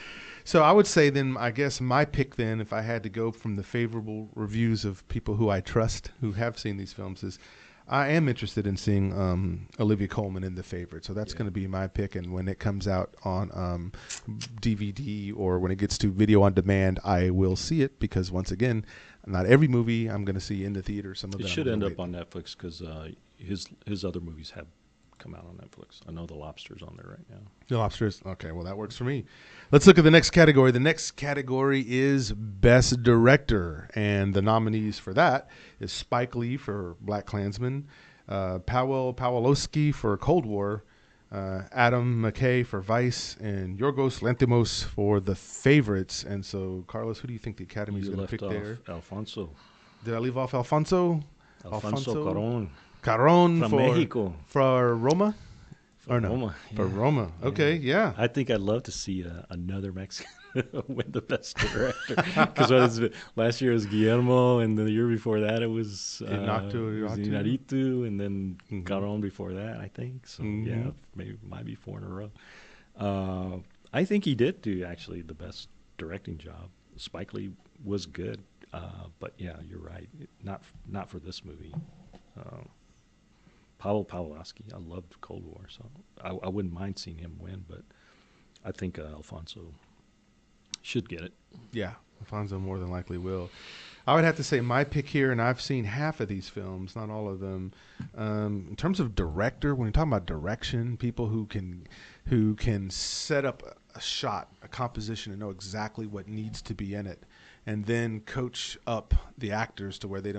So I would say then, I guess my pick then, if I had to go from the favorable reviews of people who I trust who have seen these films, is I am interested in seeing Olivia Colman in The Favorite. So that's going to be my pick. And when it comes out on DVD or when it gets to video on demand, I will see it because, once again, not every movie I'm going to see in the theater. Some of it should end up on Netflix because his other movies have come out on Netflix. I know The Lobster's on there right now. The Lobster's okay. Well, that works for me. Let's look at the next category. The next category is Best Director, and the nominees for that is Spike Lee for BlacKkKlansman, Powell Pawlowski for Cold War, Adam McKay for Vice, and Yorgos Lanthimos for The Favorites. And so, Carlos, who do you think the Academy is going to pick there? Alfonso. Did I leave off Alfonso? Alfonso Cuarón. Cuarón from for Mexico. For Roma? For Roma. Yeah. For Roma. Okay, yeah. I think I'd love to see another Mexican win the Best Director. Because last year it was Guillermo, and the year before that it was Iñárritu, and then Cuarón before that, I think. So, maybe might be 4 in a row. I think he did do, actually, the best directing job. Spike Lee was good. But, yeah, you're right. Not for this movie. Powell Pawlowski, I loved Cold War, so I wouldn't mind seeing him win, but I think Alfonso should get it. Yeah, Alfonso more than likely will. I would have to say my pick here, and I've seen half of these films, not all of them. In terms of director, when you're talking about direction, people who can set up a shot, a composition, and know exactly what needs to be in it, and then coach up the actors to where they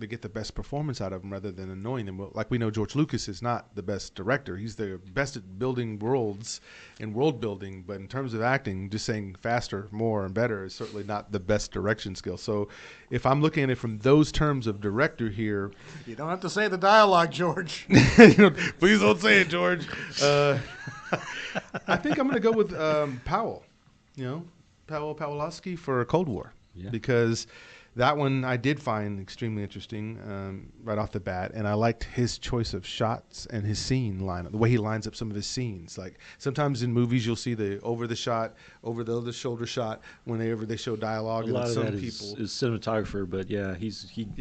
get the best performance out of them rather than annoying them. Like we know George Lucas is not the best director. He's the best at building worlds and world building, but in terms of acting, just saying faster, more, and better is certainly not the best direction skill. So if I'm looking at it from those terms of director here. You don't have to say the dialogue, George. Please don't say it, George. I think I'm going to go with Powell, Powell Pawlowski for Cold War. Yeah. Because that one I did find extremely interesting right off the bat, and I liked his choice of shots and his scene lineup, the way he lines up some of his scenes. Like sometimes in movies you'll see the over the shot, over the other shoulder shot whenever they show dialogue. A lot of that is cinematographer, but yeah,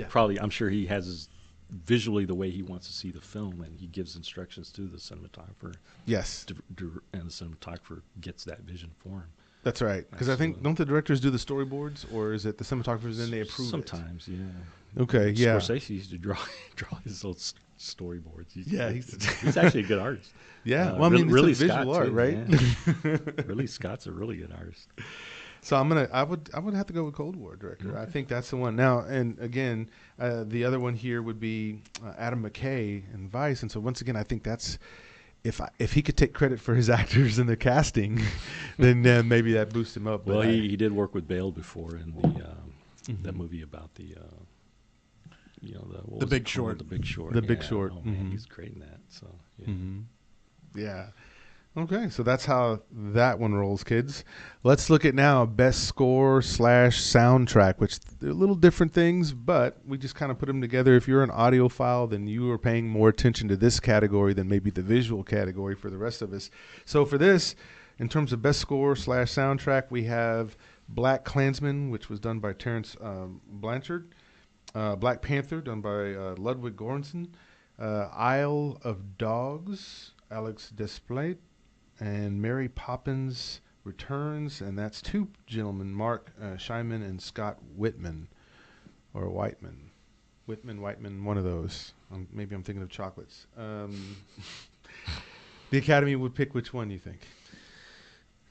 probably, I'm sure he has visually the way he wants to see the film, and he gives instructions to the cinematographer. Yes, and the cinematographer gets that vision for him. That's right. Because I think, don't the directors do the storyboards, or is it the cinematographers and they approve Sometimes, it? Yeah. Okay, yeah. Scorsese used to draw his old storyboards. He's actually a good artist. Yeah, well, I mean, really it's a visual art, right? Yeah. Really, Scott's a really good artist. So I would have to go with Cold War director. Okay. I think that's the one. Now, and again, the other one here would be Adam McKay and Vice. And so once again, I think that's. If he could take credit for his actors in the casting, then maybe that boosts him up. Well, he did work with Bale before in the that movie about the The Big Short. The Big Short. The Big Short. Oh man, he's great in that. So yeah. Okay, so that's how that one rolls, kids. Let's look at now best score / soundtrack, which they're little different things, but we just kind of put them together. If you're an audiophile, then you are paying more attention to this category than maybe the visual category for the rest of us. So for this, in terms of best score / soundtrack, we have Black Klansman, which was done by Terrence Blanchard, Black Panther, done by Ludwig Göransson, Isle of Dogs, Alex Desplat, and Mary Poppins Returns, and that's two gentlemen, Mark Scheinman and Scott Whitman, or Whiteman. Whiteman, one of those. Maybe I'm thinking of chocolates. The Academy would pick which one, you think?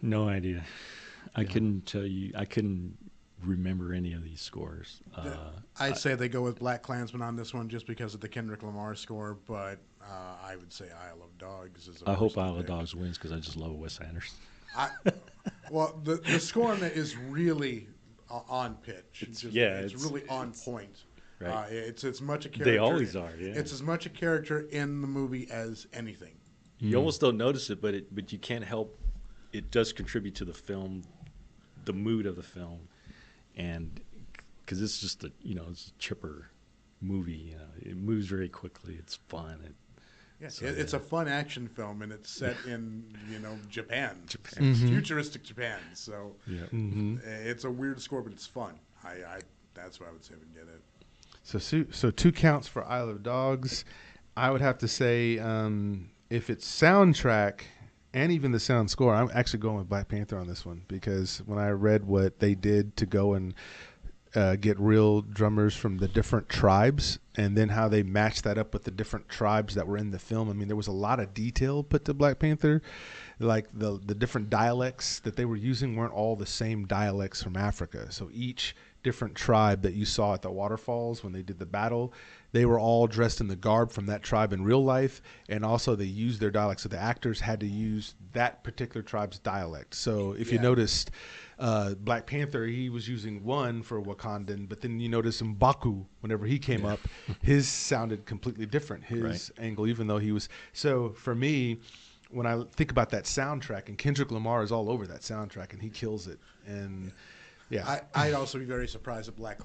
No idea. I couldn't tell you. I couldn't remember any of these scores. I'd say they go with Black Klansman on this one just because of the Kendrick Lamar score, but I would say Isle of Dogs is. I hope Isle of Dogs wins because I just love Wes Anderson. Well, the score on that is really on pitch. It's really on point. Right. It's as much a character. They always are. Yeah. It's as much a character in the movie as anything. You almost don't notice it, but you can't help. It does contribute to the film, the mood of the film, and because it's just it's a chipper movie. It moves very quickly. It's fun. It's a fun action film, and it's set in Japan. Mm-hmm. Futuristic Japan. So it's a weird score, but it's fun. That's what I would say we get it. So 2 counts for Isle of Dogs. I would have to say if it's soundtrack and even the sound score, I'm actually going with Black Panther on this one because when I read what they did to go and get real drummers from the different tribes and then how they matched that up with the different tribes that were in the film. I mean, there was a lot of detail put to Black Panther. Like the different dialects that they were using weren't all the same dialects from Africa. So each different tribe that you saw at the waterfalls when they did the battle, they were all dressed in the garb from that tribe in real life, and also they used their dialect. So the actors had to use that particular tribe's dialect. So if you noticed, Black Panther, he was using one for Wakandan, but then you notice M'Baku, whenever he came up, his sounded completely different, his angle, even though he was. So for me, when I think about that soundtrack, and Kendrick Lamar is all over that soundtrack, and he kills it. And I'd also be very surprised if Black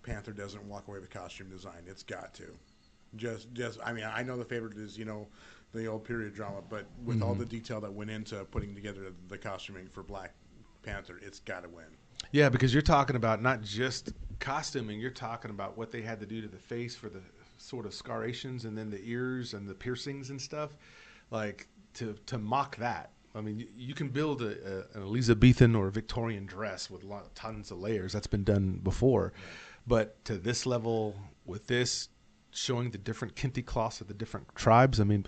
Panther doesn't walk away with costume design. It's got to. Just. I mean, I know the favorite is the old period drama, but with all the detail that went into putting together the costuming for Black Panther, it's got to win. Yeah, because you're talking about not just costuming, you're talking about what they had to do to the face for the sort of scarations and then the ears and the piercings and stuff, like to mock that. I mean, you can build an Elizabethan or a Victorian dress with tons of layers. That's been done before. Right. But to this level, with this, showing the different kente cloths of the different tribes, I mean,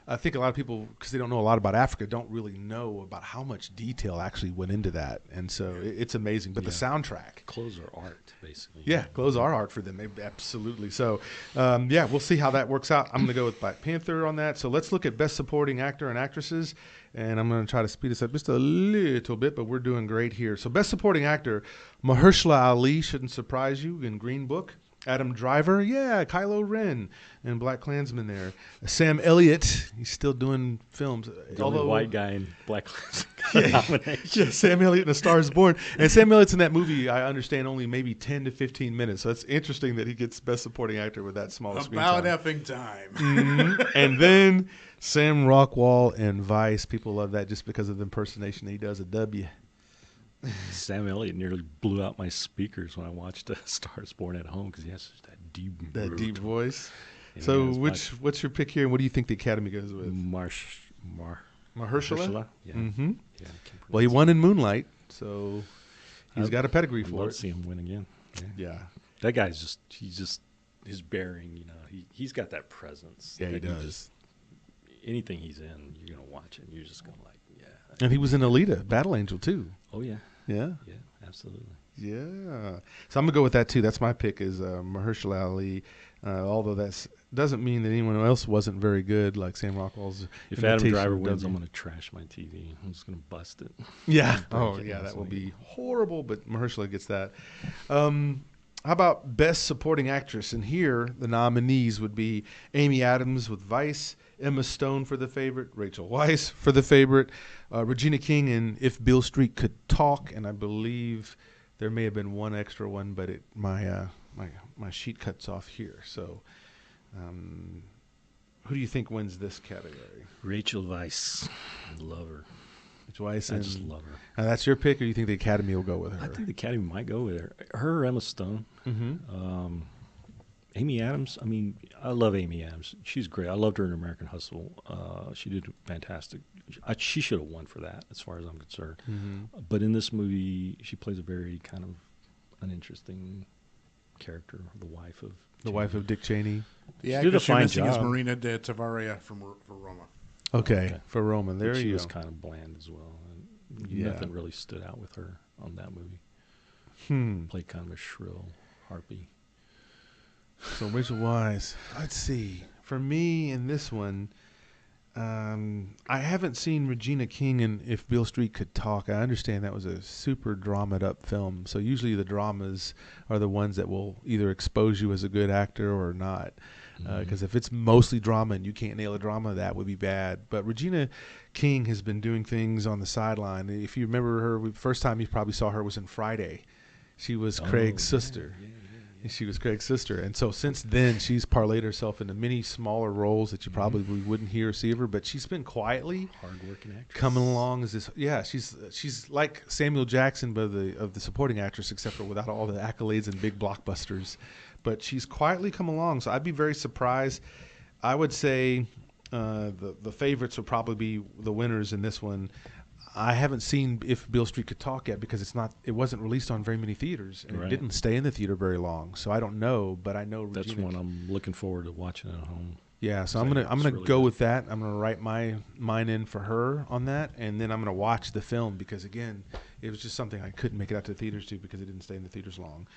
I think a lot of people, because they don't know a lot about Africa, don't really know about how much detail actually went into that. And so it's amazing. But the soundtrack. Clothes are art, basically. Yeah, clothes are art for them. Absolutely. So, we'll see how that works out. I'm going to go with Black Panther on that. So let's look at Best Supporting Actor and Actresses. And I'm going to try to speed us up just a little bit, but we're doing great here. So Best Supporting Actor, Mahershala Ali, shouldn't surprise you, in Green Book. Adam Driver, Kylo Ren and Black Klansman there. Sam Elliott, he's still doing films. The only white guy in Black Klansman nomination. Yeah, Sam Elliott in A Star is Born. And Sam Elliott's in that movie, I understand, only maybe 10 to 15 minutes. So it's interesting that he gets Best Supporting Actor with that small screen time. About effing time. Mm-hmm. And then Sam Rockwell in Vice. People love that just because of the impersonation he does of W. Sam Elliott nearly blew out my speakers when I watched Star is Born at home because he has that deep voice. So what's your pick here, and what do you think the Academy goes with? Mahershala? Yeah. Mm-hmm. Yeah, well, he won in Moonlight, so he's got a pedigree for it. I'd love to see him win again. Yeah. That guy's his bearing, he's got that presence. Yeah, he does. Anything he's in, you're going to watch it, and you're just going to And he was in Alita, Battle Angel, too. Oh, yeah. Yeah? Yeah, absolutely. Yeah. So I'm going to go with that, too. That's my pick is Mahershala Ali, although that doesn't mean that anyone else wasn't very good, like Sam Rockwell's. If Adam Driver wins, I'm going to trash my TV. I'm just going to bust it. Yeah. That will be horrible, but Mahershala gets that. How about Best Supporting Actress? And here, the nominees would be Amy Adams with Vice, Emma Stone for The Favorite, Rachel Weisz for The Favorite, Regina King in If Beale Street Could Talk, and I believe there may have been one extra one, but my sheet cuts off here. So who do you think wins this category? Rachel Weisz. I love her. Rachel Weisz. I just love her. Now that's your pick, or you think the Academy will go with her? I think the Academy might go with her. Her or Emma Stone. Mm-hmm. Amy Adams, I love Amy Adams. She's great. I loved her in American Hustle. She did fantastic. She should have won for that, as far as I'm concerned. Mm-hmm. But in this movie, she plays a very kind of uninteresting character, the wife of Dick Cheney. The actress you're missing is Marina de Tavaria for Roma. Okay, for Roma. There you go. She was kind of bland as well. Nothing really stood out with her on that movie. Played kind of a shrill harpy. So Rachel Weisz. Let's see. For me in this one, I haven't seen Regina King in If Beale Street Could Talk. I understand that was a super dramaed up film. So usually the dramas are the ones that will either expose you as a good actor or not. Because if it's mostly drama and you can't nail a drama, that would be bad. But Regina King has been doing things on the sideline. If you remember her, the first time you probably saw her was in Friday. She was Craig's sister. Yeah. She was Craig's sister. And so since then, she's parlayed herself into many smaller roles that you probably wouldn't hear or see of her. But she's been quietly hard-working actress. Coming along as this. Yeah, she's like Samuel Jackson, but of the supporting actress, except for without all the accolades and big blockbusters. But she's quietly come along. So I'd be very surprised. I would say the favorites would probably be the winners in this one. I haven't seen If Beale Street Could Talk yet because it wasn't released on very many theaters and It didn't stay in the theater very long. So I don't know, but I know that's one I'm looking forward to watching at home. Yeah, so I'm gonna really go with that. I'm gonna write mine in for her on that, and then I'm gonna watch the film because again, it was just something I couldn't make it out to the theaters to because it didn't stay in the theaters long.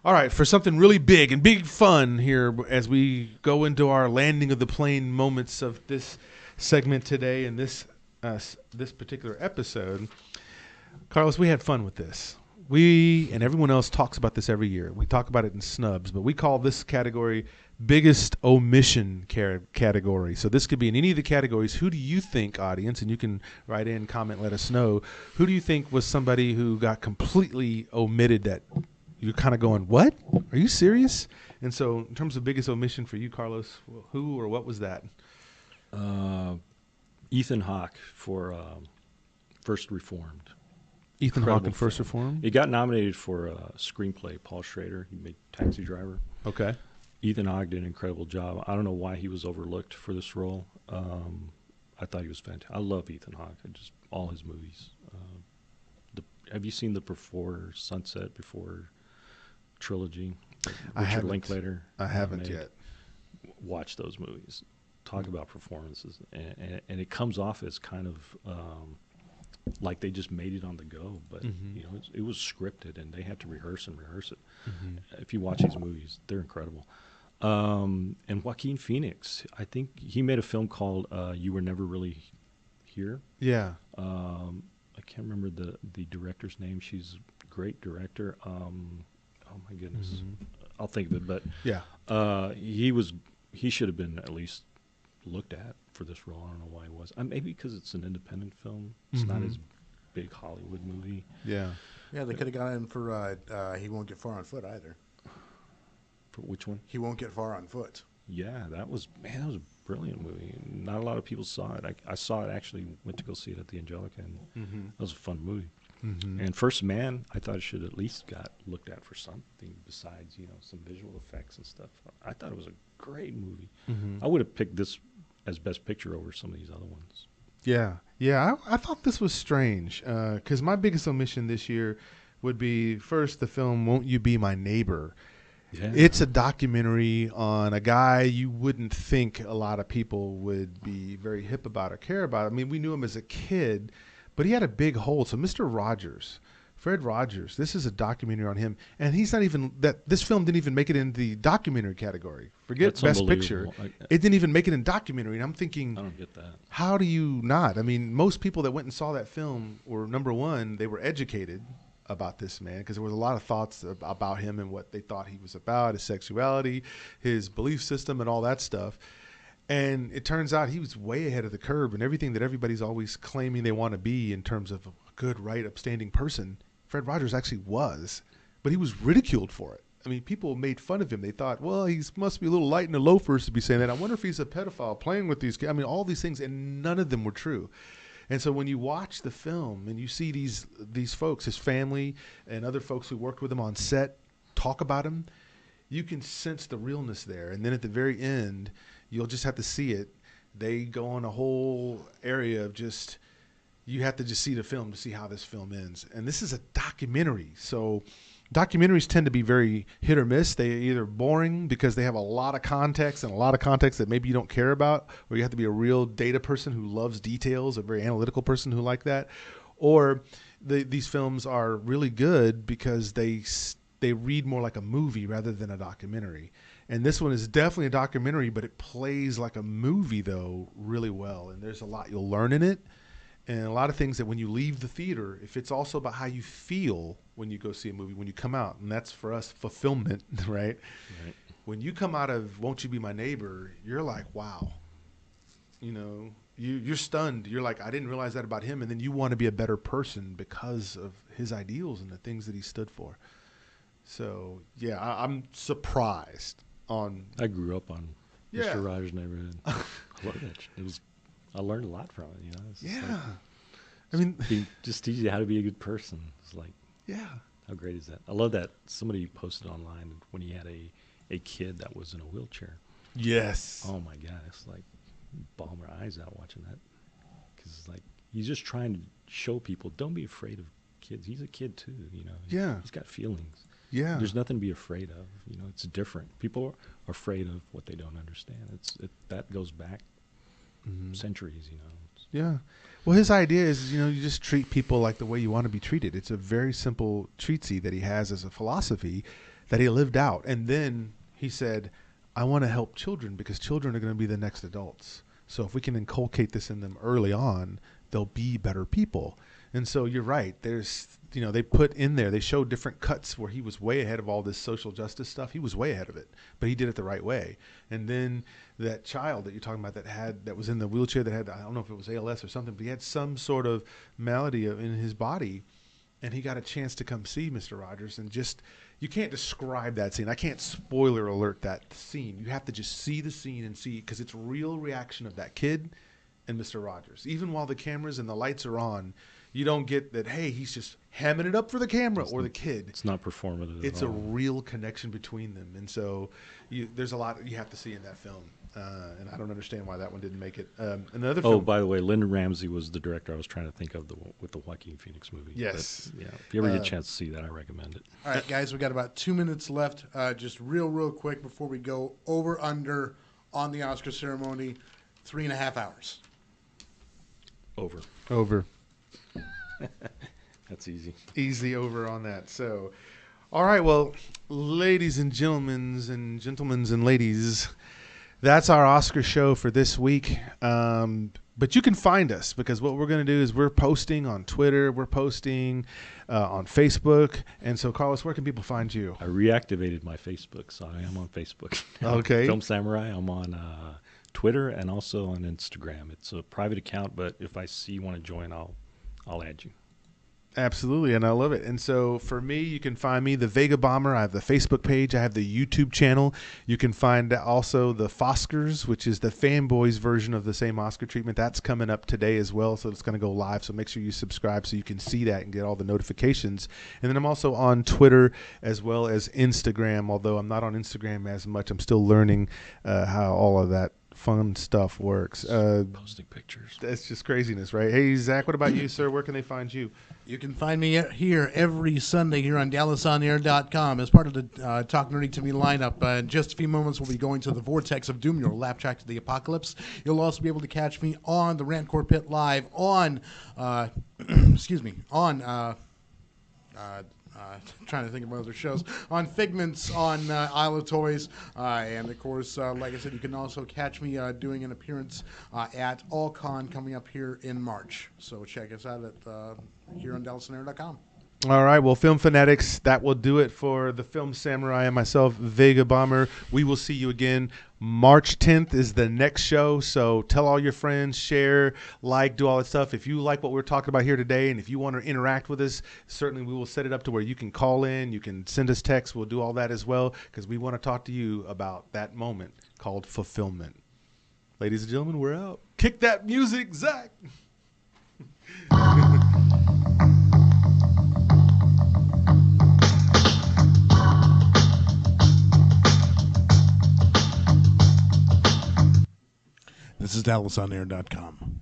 All right, for something really big and big fun here as we go into our landing of the plane moments of this segment today and this particular episode. Carlos, we had fun with this. We and everyone else talks about this every year. We talk about it in snubs, but we call this category biggest omission category. So this could be in any of the categories. Who do you think, audience, and you can write in, comment, let us know, who do you think was somebody who got completely omitted that you're kind of going, what? Are you serious? And so in terms of biggest omission for you, Carlos, who or what was that? Ethan Hawke for First Reformed. Ethan Hawke in First Reformed? He got nominated for a screenplay. Paul Schrader, he made Taxi Driver. Okay. Ethan Hawke did an incredible job. I don't know why he was overlooked for this role. I thought he was fantastic. I love Ethan Hawke. All his movies. Have you seen the Before Sunset, Before trilogy? Richard Linklater. I haven't yet. Watch those movies. Talk about performances, and it comes off as kind of like they just made it on the go, but it was scripted, and they had to rehearse it. If you watch these movies, they're incredible. And Joaquin Phoenix, I think he made a film called You Were Never Really Here. Yeah. I can't remember the director's name. She's a great director. Oh my goodness, I'll think of it. But yeah, he should have been at least looked at for this role. I don't know why he was. Maybe because it's an independent film. It's not his big Hollywood movie. Yeah. Yeah, they could have got him for He Won't Get Far on Foot either. For which one? He Won't Get Far on Foot. Yeah, that was a brilliant movie. Not a lot of people saw it. I saw it, actually went to go see it at the Angelica, and that was a fun movie. And First Man, I thought it should at least got looked at for something besides, some visual effects and stuff. I thought it was a great movie. I would have picked this as Best Picture over some of these other ones. Yeah. I thought this was strange because my biggest omission this year would be first the film Won't You Be My Neighbor. Yeah. It's a documentary on a guy you wouldn't think a lot of people would be very hip about or care about. I mean, we knew him as a kid, but he had a big hold. So Mr. Rogers, Fred Rogers, this is a documentary on him. And he's not even – this film didn't even make it in the documentary category. Forget Best Picture. It didn't even make it in documentary. And I'm thinking – I don't get that. How do you not? I mean, most people that went and saw that film were, number one, they were educated – about this man, because there was a lot of thoughts about him and what they thought he was about, his sexuality, his belief system, and all that stuff. And it turns out he was way ahead of the curve, and everything that everybody's always claiming they want to be in terms of a good, right, upstanding person, Fred Rogers actually was, but he was ridiculed for it. I mean, people made fun of him. They thought, well, he must be a little light in the loafers to be saying that. I wonder if he's a pedophile playing with these kids. I mean, all these things, and none of them were true. And so when you watch the film and you see these folks, his family and other folks who worked with him on set talk about him, you can sense the realness there. And then at the very end, you'll just have to see it. They go on a whole area of just, you have to just see the film to see how this film ends. And this is a documentary. So documentaries tend to be very hit or miss. They're either boring because they have a lot of context and a lot of context that maybe you don't care about, or you have to be a real data person who loves details, a very analytical person who like that. Or these films are really good because they read more like a movie rather than a documentary. And this one is definitely a documentary, but it plays like a movie, though, really well. And there's a lot you'll learn in it. And a lot of things that when you leave the theater, if it's also about how you feel when you go see a movie, when you come out, and that's for us fulfillment, right? When you come out of Won't You Be My Neighbor, you're like, wow. You're stunned. You're like, I didn't realize that about him. And then you want to be a better person because of his ideals and the things that he stood for. So, yeah, I'm surprised on. I grew up on Mr. Rogers' Neighborhood. I love that. I learned a lot from it, Yeah. I mean, just teach you how to be a good person. It's like, yeah. How great is that? I love that somebody posted online when he had a kid that was in a wheelchair. Yes. Oh my God, it's like bawl my eyes out watching that, because it's like he's just trying to show people, don't be afraid of kids. He's a kid too, Yeah. He's got feelings. Yeah. There's nothing to be afraid of. It's different. People are afraid of what they don't understand. That goes back centuries. Yeah. Well, his idea is, you just treat people like the way you want to be treated. It's a very simple treatise that he has as a philosophy that he lived out. And then he said, I want to help children because children are going to be the next adults. So if we can inculcate this in them early on, they'll be better people. And so you're right. There's, they put in there, they showed different cuts where he was way ahead of all this social justice stuff. He was way ahead of it, but he did it the right way. And then that child that you're talking about that was in the wheelchair that had, I don't know if it was ALS or something, but he had some sort of malady in his body, and he got a chance to come see Mr. Rogers. And just, you can't describe that scene. I can't spoiler alert that scene. You have to just see the scene and see, because it's real reaction of that kid and Mr. Rogers. Even while the cameras and the lights are on, you don't get that, hey, he's just hamming it up for the camera or the kid. It's not performative. It's a real connection between them. And so there's a lot you have to see in that film. and I don't understand why that one didn't make it. Another Oh, film. by the way, Lyndon Ramsey was the director I was trying to think of with the Joaquin Phoenix movie. Yes. But, yeah, if you ever get a chance to see that, I recommend it. All right, guys, we got about 2 minutes left. Just real quick before we go over under on the Oscar ceremony, 3.5 hours. Over. That's easy. Easy over on that. So, all right, well, ladies and gentlemen and ladies, that's our Oscar show for this week. But you can find us because what we're going to do is we're posting on Twitter, we're posting on Facebook. And so, Carlos, where can people find you? I reactivated my Facebook, so I am on Facebook. Okay. Film Samurai. I'm on Twitter and also on Instagram. It's a private account, but if I see you want to join, I'll add you. Absolutely, and I love it. And so for me, you can find me, the Vega Bomber. I have the Facebook page. I have the YouTube channel. You can find also the Foscars, which is the fanboys version of the same Oscar treatment. That's coming up today as well, so it's going to go live. So make sure you subscribe so you can see that and get all the notifications. And then I'm also on Twitter as well as Instagram, although I'm not on Instagram as much. I'm still learning how all of that fun stuff works. Posting pictures. That's just craziness, right? Hey, Zach, what about you, sir? Where can they find you? You can find me here every Sunday here on DallasOnAir.com as part of the Talk Nerdy to Me lineup. In just a few moments, we'll be going to the Vortex of Doom, your lap track to the apocalypse. You'll also be able to catch me on the Rantcore Pit Live on, trying to think of other shows, on Figments, on Isle of Toys, and of course, like I said, you can also catch me doing an appearance at AllCon coming up here in March. So check us out at here on DallasOnAir.com. All right, well, Film Fanatics, that will do it for the Film Samurai and myself, Vega Bomber. We will see you again. March 10th is the next show, so tell all your friends, share, like, do all that stuff. If you like what we're talking about here today and if you want to interact with us, certainly we will set it up to where you can call in, you can send us texts. We'll do all that as well because we want to talk to you about that moment called fulfillment. Ladies and gentlemen, we're out. Kick that music, Zach. This is DallasOnAir.com.